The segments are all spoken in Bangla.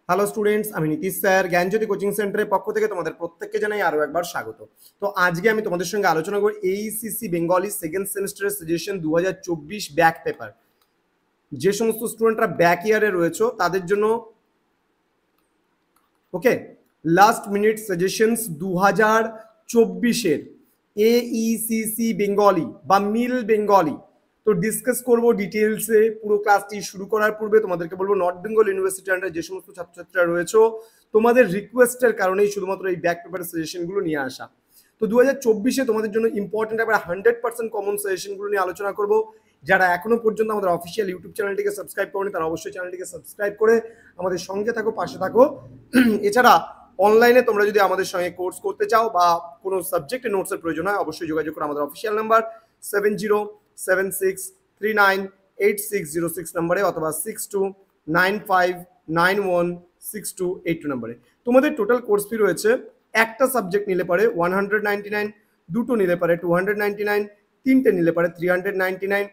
হ্যালো স্টুডেন্টস, আমি নীতিশ স্যার জ্ঞানজ্যোতি কোচিং সেন্টারের পক্ষ থেকে তোমাদের প্রত্যেককে জানাই আরো একবার স্বাগত। তো আজকে আমি তোমাদের সঙ্গে আলোচনা করব এইসিসি বেঙ্গলি সেকেন্ড সেমিস্টারের সাজেশন 2024 ব্যাক পেপার। যে সমস্ত স্টুডেন্টরা ব্যাক ইয়ারে রয়েছে তাদের জন্য ওকে লাস্ট মিনিট সাজেশনস 2024-এর এইসিসি বেঙ্গলি বা মিল বেঙ্গলি তো ডিসকাস করবো ডিটেলসে। পুরো ক্লাসটি শুরু করার পূর্বে তোমাদেরকে বলবো, নর্থ বেঙ্গল ইউনিভার্সিটি আন্ডারে যে সমস্ত ছাত্রছাত্রীরা রয়েছে তোমাদের রিকোয়েস্টের কারণেই শুধুমাত্র এই ব্যাক পেপারের সাজেশনগুলো নিয়ে আসা। তো 2024-এ তোমাদের জন্য ইম্পর্টেন্ট এবার 100% কমন সাজেশনগুলো নিয়ে আলোচনা করবো। যারা এখনো পর্যন্ত আমাদের অফিসিয়াল ইউটিউব চ্যানেলটিকে সাবস্ক্রাইব করেনি তারা অবশ্যই চ্যানেলটিকে সাবস্ক্রাইব করে আমাদের সঙ্গে থাকো, পাশে থাকো। এছাড়া অনলাইনে তোমরা যদি আমাদের সঙ্গে কোর্স করতে চাও বা কোনো সাবজেক্টে নোটসের প্রয়োজন হয় অবশ্যই যোগাযোগ করো আমাদের অফিসিয়াল নাম্বার 7076398606 নম্বরে অথবা 6295916282 নম্বরে। তোমাদের টোটাল কোর্স ফি রয়েছে, একটা সাবজেক্ট নিলে পারে 199, দুটো নিলে পারে 299, তিনটে নিলে পারে 399।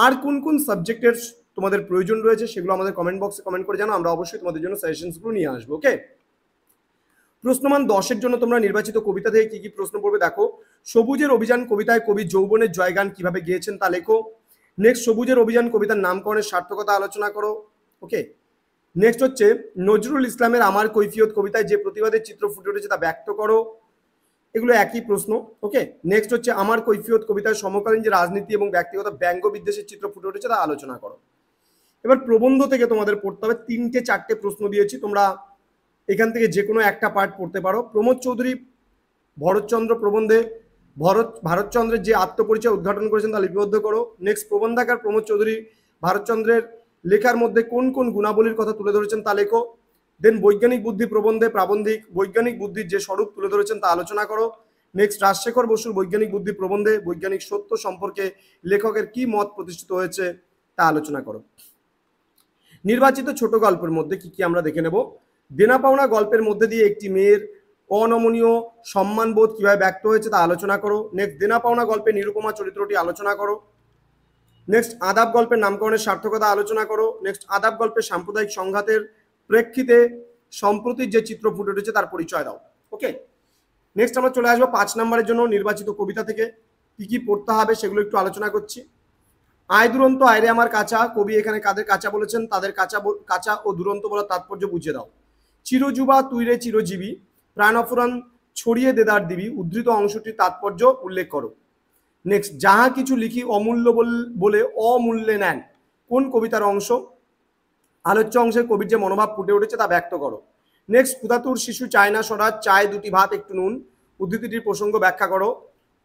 আর কোন কোন সাবজেক্টের তোমাদের প্রয়োজন রয়েছে সেগুলো আমাদের কমেন্ট বক্সে কমেন্ট করে জানো, আমরা অবশ্যই তোমাদের জন্য সাজেশনসগুলো নিয়ে আসবো। ওকে, প্রশ্নমান 10-এর জন্য তোমরা নির্বাচিত কবিতা থেকে কি কি প্রশ্ন পড়বে দেখো। সবুজের অভিযান কবিতায় কবি যৌবনের জয়গান কিভাবে গেয়েছেন তা লেখো। নেক্সট, সবুজের অভিযান কবিতার নামকরণের সার্থকতা আলোচনা করো। ওকে, নেক্সট হচ্ছে নজরুল ইসলামের আমার কৈফিয়ত কবিতায় যে প্রতিবাদের চিত্র ফুটে উঠেছে তা ব্যক্ত করো। এগুলো একই প্রশ্ন। ওকে, নেক্সট হচ্ছে আমার কৈফিয়ত কবিতায় সমকালীন যে রাজনীতি এবং ব্যক্তিগত ব্যঙ্গ বিদ্বেষের চিত্র ফুটে উঠেছে তা আলোচনা করো। এবার প্রবন্ধ থেকে তোমাদের পড়তে হবে, 3-4টে প্রশ্ন দিয়েছি, তোমরা এখান থেকে যে কোনো একটা পার্ট পড়তে পারো। প্রমোদ চৌধুরী ভরতচন্দ্র প্রবন্ধে ভারতচন্দ্রের যে আত্মপরিচয় উদ্ঘাটন করেছেন তা লিপিবদ্ধ করো। নেক্সট, প্রবন্ধাকার প্রমোদ চৌধুরী ভারতচন্দ্রের লেখার মধ্যে কোন কোন গুণাবলীর কথা তুলে ধরেছেন তা লেখো। দেন, বৈজ্ঞানিক বুদ্ধি প্রবন্ধে প্রাবন্ধিক বৈজ্ঞানিক বুদ্ধির যে স্বরূপ তুলে ধরেছেন তা আলোচনা করো। নেক্সট, রাজশেখর বসুর বৈজ্ঞানিক বুদ্ধি প্রবন্ধে বৈজ্ঞানিক সত্য সম্পর্কে লেখকের কি মত প্রতিষ্ঠিত হয়েছে তা আলোচনা করো। নির্বাচিত ছোট গল্পের মধ্যে কি কি আমরা দেখে নেব। দেনা পাওনা গল্পের মধ্যে দিয়ে একটি মেয়ের অনমনীয় সম্মানবোধ কিভাবে ব্যক্ত হয়েছে তা আলোচনা করো। নেক্সট, দেনা পাওনা গল্পে নিরুপমা চরিত্রটি আলোচনা করো। নেক্সট, আদাব গল্পের নামকরণের সার্থকতা আলোচনা করো। নেক্সট, আদাব গল্পের সাম্প্রদায়িক সংঘাতের প্রেক্ষিতে সম্প্রতির যে চিত্র ফুটে উঠেছে তার পরিচয় দাও। ওকে, নেক্সট আমরা চলে আসবো 5 নম্বরের জন্য নির্বাচিত কবিতা থেকে কি কি পড়তে হবে সেগুলো একটু আলোচনা করছি। আয় দুরন্ত আয়রে আমার কাঁচা, কবি এখানে কাদের কাঁচা বলেছেন, তাদের কাঁচা ও দুরন্ত বলার তাৎপর্য বুঝিয়ে দাও। চিরযুবা তুই রে চিরজীবী, প্রাণ অফুরান ছড়িয়ে দেদার দিবি, উদ্ধৃত অংশটির তাৎপর্য উল্লেখ করো। নেক্সট, যাহা কিছু লিখি অমূল্য বলে অমূল্যে নেন, কোন কবিতার অংশ? আলোচ্য অংশের কবির যে মনোভাব ফুটে উঠেছে তা ব্যক্ত করো। নেক্সট, ক্ষুধাতুর শিশু চায় না স্বরাজ, চায় দুটি ভাত একটু নুন, উদ্ধৃতিটির প্রসঙ্গ ব্যাখ্যা করো।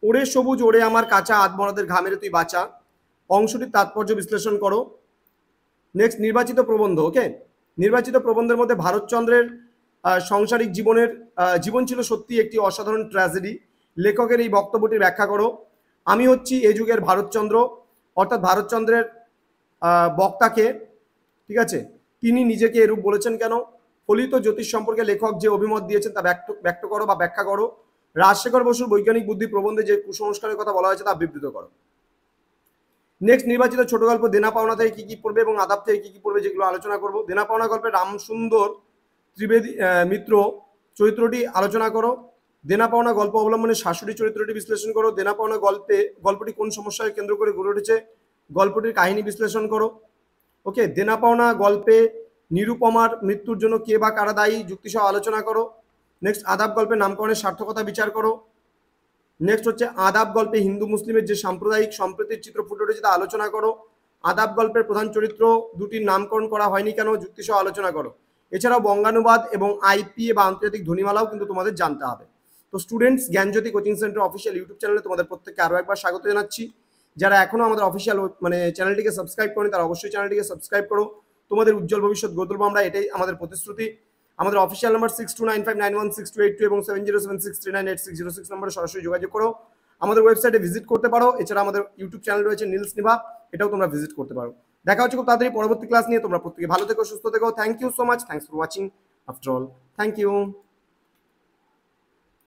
ওরে সবুজ ওরে আমার কাঁচা, আধমরাদের ঘামের তুই বাঁচা, অংশটির তাৎপর্য বিশ্লেষণ করো। নেক্সট, নির্বাচিত প্রবন্ধ। ওকে, নির্বাচিত প্রবন্ধের মধ্যে ভারতচন্দ্রের সাংসারিক জীবন ছিল সত্যি একটি অসাধারণ ট্র্যাজেডি, লেখকের এই বক্তব্যটির ব্যাখ্যা করো। আমি হচ্ছি এ যুগের ভারতচন্দ্র, অর্থাৎ ভারতচন্দ্রের বক্তাকে, ঠিক আছে, তিনি নিজেকে এরূপ বলেছেন কেন? ফলিত জ্যোতিষ সম্পর্কে লেখক যে অভিমত দিয়েছেন তা ব্যক্ত করো বা ব্যাখ্যা করো। রাজশেখর বসুর বৈজ্ঞানিক বুদ্ধি প্রবন্ধে যে কুসংস্কারের কথা বলা হয়েছে তা বিবৃত করো। নেক্সট, নির্বাচিত ছোট গল্প দেনা পাওনা থেকে কি কি পড়বে এবং আদাব থেকে কি কি পড়বে যেগুলো আলোচনা করব। দেনা পাওনা গল্পে রামসুন্দর ত্রিবেদী মিত্র চরিত্রটি আলোচনা করো। দেনা পাওনা গল্প অবলম্বনে শাশুড়ি চরিত্রটি বিশ্লেষণ করো। দেনা পাওনা গল্পটি কোন সমস্যাকে কেন্দ্র করে গড়ে উঠেছে, গল্পটির কাহিনী বিশ্লেষণ করো। ওকে, দেনা পাওনা গল্পে নিরুপমার মৃত্যুর জন্য কে বা কারা দায়ী যুক্তিসহ আলোচনা করো। নেক্সট, আদাব গল্পের নামকরণের সার্থকতা বিচার করো। নেক্সট হচ্ছে আদাব গল্পে হিন্দু মুসলিমের যে সাম্প্রদায়িক সম্প্রীতির চিত্র ফুটে উঠেছে তা আলোচনা করো। আদাব গল্পের প্রধান চরিত্র দুটির নামকরণ করা হয়নি কেন যুক্তিসহ আলোচনা করো। এছাড়াও বঙ্গানুবাদ এবং আইপিএ বা আন্তর্জাতিক ধ্বনিমালাও কিন্তু তোমাদের জানতে হবে। তো স্টুডেন্টস, জ্ঞানজ্যোতি কোচিং সেন্টার অফিসিয়াল ইউটিউব চ্যানেলে তোমাদের প্রত্যেককে আরও একবার স্বাগত জানাচ্ছি। যারা এখনো আমাদের অফিসিয়াল চ্যানেলটিকে সাবস্ক্রাইব করেনি তারা অবশ্যই চ্যানেলটিকে সাবস্ক্রাইব করো। তোমাদের উজ্জ্বল ভবিষ্যৎ গড়ে তুলবো আমরা, এটাই আমাদের প্রতিশ্রুতি। আমাদের অফিসিয়াল নাম্বার 6295916282 এবং 7076398606 নম্বরে সরাসরি যোগাযোগ করো। আমাদের ওয়েবসাইটে ভিজিট করতে পারো। এছাড়া আমাদের ইউটিউব চ্যানেল রয়েছে নীলস নিভা, এটাও তোমরা ভিজিট করতে পারো। দেখা হচ্ছে খুব তাড়াতাড়ি পরবর্তী ক্লাস নিয়ে। তোমরা প্রত্যেকে ভালো থেকো, সুস্থ থেকো। Thank you so much, thanks for watching after all, thank you.